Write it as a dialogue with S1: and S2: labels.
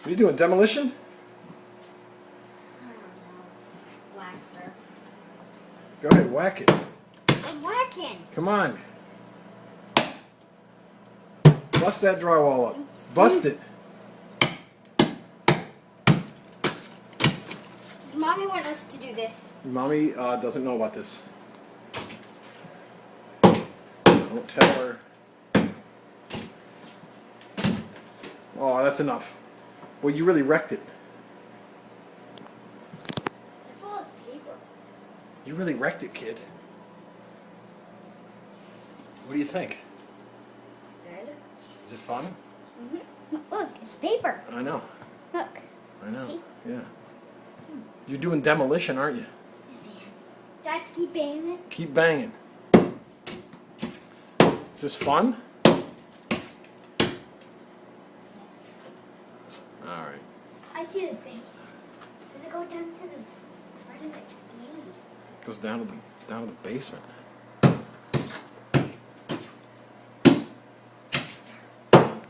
S1: What are you doing, demolition?
S2: I don't know. Blaster.
S1: Go ahead, whack it.
S2: I'm whacking.
S1: Come on. Bust that drywall up. Bust it.
S2: Does Mommy want us to do this?
S1: Mommy doesn't know about this. Don't tell her. Oh, that's enough. Well, you really wrecked it.
S2: As well as paper.
S1: You really wrecked it, kid. What do you think?
S2: Good.
S1: Is it fun?
S2: Mm-hmm. Look, it's paper.
S1: I know.
S2: Look.
S1: I know.
S2: See?
S1: Yeah. You're doing demolition, aren't you?
S2: Do I have to keep banging it?
S1: Keep banging. Is this fun? Alright.
S2: I see the thing. Does it go down to the... Where does it lead?
S1: It goes down to the basement.